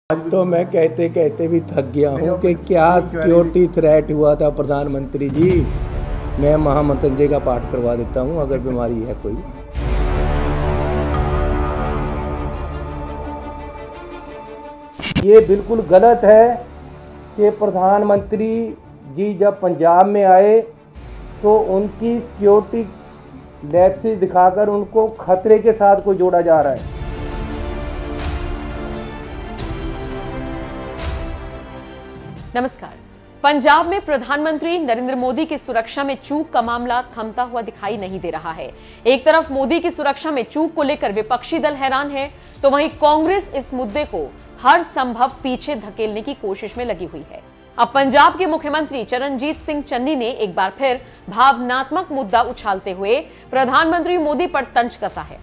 आज तो मैं कहते कहते भी थक गया हूँ कि क्या सिक्योरिटी थ्रेट हुआ था प्रधानमंत्री जी। मैं महामृत्युंजय का पाठ करवा देता हूँ अगर बीमारी है कोई। ये बिल्कुल गलत है कि प्रधानमंत्री जी जब पंजाब में आए तो उनकी सिक्योरिटी लैप्सेस दिखाकर उनको खतरे के साथ को जोड़ा जा रहा है। नमस्कार। पंजाब में प्रधानमंत्री नरेंद्र मोदी की सुरक्षा में चूक का मामला थमता हुआ दिखाई नहीं दे रहा है। एक तरफ मोदी की सुरक्षा में चूक को लेकर विपक्षी दल हैरान है, तो वहीं कांग्रेस इस मुद्दे को हर संभव पीछे धकेलने की कोशिश में लगी हुई है। अब पंजाब के मुख्यमंत्री चरणजीत सिंह चन्नी ने एक बार फिर भावनात्मक मुद्दा उछालते हुए प्रधानमंत्री मोदी पर तंज कसा है।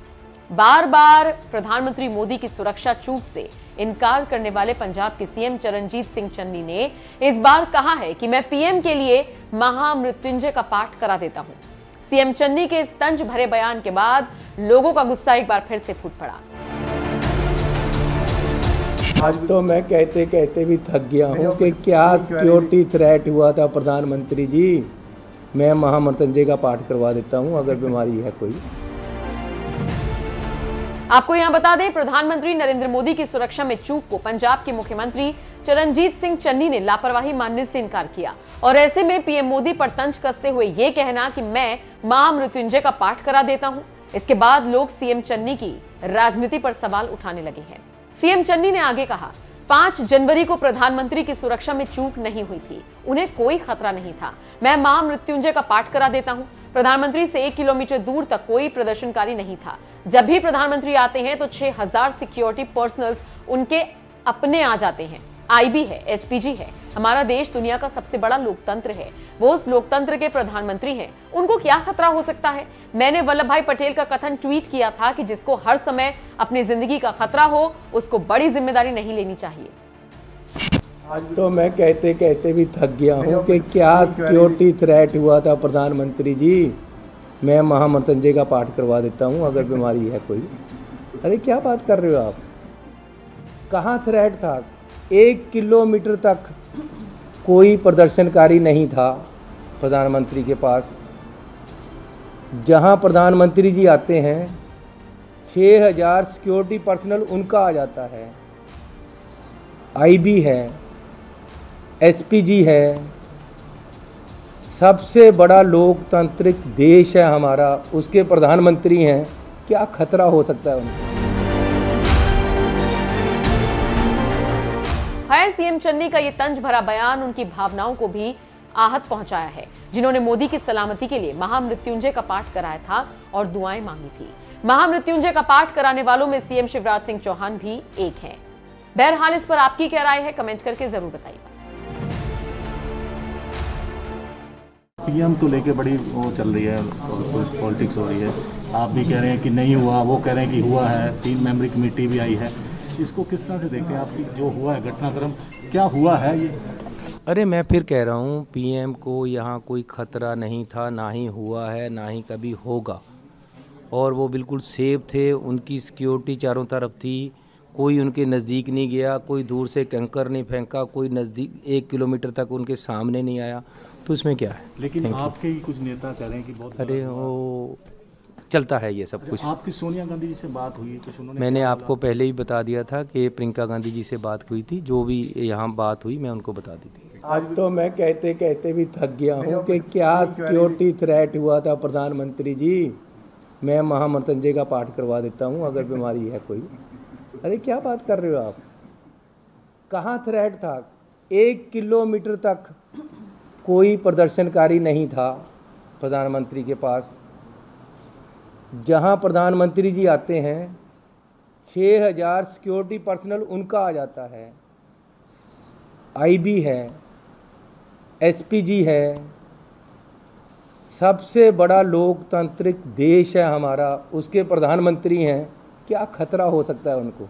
बार बार प्रधानमंत्री मोदी की सुरक्षा चूक से इनकार करने वाले पंजाब के सीएम चरणजीत सिंह चन्नी ने इस बार कहा है कि मैं पीएम के लिए महामृत्युंजय का पाठ करा देता हूं। सीएम चन्नी के इस तंज भरे बयान के बाद लोगों का गुस्सा एक बार फिर से फूट पड़ा। आज तो मैं कहते कहते भी थक गया हूँ कि क्या सिक्योरिटी थ्रेट हुआ था प्रधानमंत्री जी। मैं महामृत्युंजय का पाठ करवा देता हूँ अगर बीमारी है कोई। आपको यहां बता दें, प्रधानमंत्री नरेंद्र मोदी की सुरक्षा में चूक को पंजाब के मुख्यमंत्री चरणजीत सिंह चन्नी ने लापरवाही मानने से इनकार किया और ऐसे में पीएम मोदी पर तंज कसते हुए यह कहना कि मैं महामृत्युंजय का पाठ करा देता हूं। इसके बाद लोग सीएम चन्नी की राजनीति पर सवाल उठाने लगे हैं। सीएम चन्नी ने आगे कहा, 5 जनवरी को प्रधानमंत्री की सुरक्षा में चूक नहीं हुई थी, उन्हें कोई खतरा नहीं था। मैं महामृत्युंजय का पाठ करा देता हूं। प्रधानमंत्री से 1 किलोमीटर दूर तक कोई प्रदर्शनकारी नहीं था। जब भी प्रधानमंत्री आते हैं तो 6000 सिक्योरिटी पर्सनल्स उनके अपने आ जाते हैं। आईबी है, एसपीजी है। हमारा देश दुनिया का सबसे बड़ा लोकतंत्र है। वो उस लोकतंत्र के प्रधानमंत्री हैं, उनको क्या खतरा हो सकता है। मैंने वल्लभ भाई पटेल का कथन ट्वीट किया था कि जिसको हर समय अपनी जिंदगी का खतरा हो उसको बड़ी जिम्मेदारी नहीं लेनी चाहिए। आज तो मैं कहते कहते भी थक गया हूँ कि क्या सिक्योरिटी थ्रेट हुआ था प्रधानमंत्री जी। मैं महामृत्युंजय का पाठ करवा देता हूँ अगर बीमारी है कोई। अरे क्या बात कर रहे हो आप, कहाँ थ्रेट था। 1 किलोमीटर तक कोई प्रदर्शनकारी नहीं था प्रधानमंत्री के पास। जहाँ प्रधानमंत्री जी आते हैं 6000 सिक्योरिटी पर्सनल उनका आ जाता है। आईबी है, एसपीजी है। सबसे बड़ा लोकतांत्रिक देश है हमारा, उसके प्रधानमंत्री हैं। क्या खतरा हो सकता है उनको। खैर, सीएम चन्नी का ये तंज भरा बयान उनकी भावनाओं को भी आहत पहुंचाया है, जिन्होंने मोदी की सलामती के लिए महामृत्युंजय का पाठ कराया था और दुआएं मांगी थी। महामृत्युंजय का पाठ कराने वालों में सीएम शिवराज सिंह चौहान भी एक हैं। बहरहाल, इस पर आपकी क्या राय है, कमेंट करके जरूर बताइए। पीएम को लेके बड़ी वो चल रही है, पॉलिटिक्स हो रही है। आप भी कह रहे हैं कि नहीं हुआ, वो कह रहे हैं कि हुआ है। 3 मेंबरी कमेटी भी आई है। इसको किस तरह से देखते हैं आपकी, जो हुआ है घटनाक्रम क्या हुआ है ये। अरे मैं फिर कह रहा हूँ, पीएम को यहाँ कोई खतरा नहीं था, ना ही हुआ है, ना ही कभी होगा। और वो बिल्कुल सेफ थे। उनकी सिक्योरिटी चारों तरफ थी। कोई उनके नज़दीक नहीं गया, कोई दूर से कंकर नहीं फेंका, कोई नज़दीक 1 किलोमीटर तक उनके सामने नहीं आया। तो इसमें क्या है। लेकिन आपके ही कुछ नेता कह रहे हैं कि बहुत, अरे वो चलता है ये सब कुछ। आपकी सोनिया गांधी जी से बात हुई कुछ, उन्होंने मैंने आपको पहले ही बता दिया था कि प्रियंका गांधी जी से बात हुई थी। जो भी यहाँ बात हुई मैं उनको बता दी थी। आज तो मैं कहते कहते भी थक गया हूँ कि क्या सिक्योरिटी थ्रेट हुआ था प्रधानमंत्री जी। मैं महामृत्युंजय का पाठ करवा देता हूँ अगर बीमारी है कोई। अरे क्या बात कर रहे हो आप, कहाँ थ्रेट था। 1 किलोमीटर तक कोई प्रदर्शनकारी नहीं था प्रधानमंत्री के पास। जहाँ प्रधानमंत्री जी आते हैं 6000 सिक्योरिटी पर्सनल उनका आ जाता है। आईबी है, एसपीजी है। सबसे बड़ा लोकतांत्रिक देश है हमारा, उसके प्रधानमंत्री हैं। क्या खतरा हो सकता है उनको।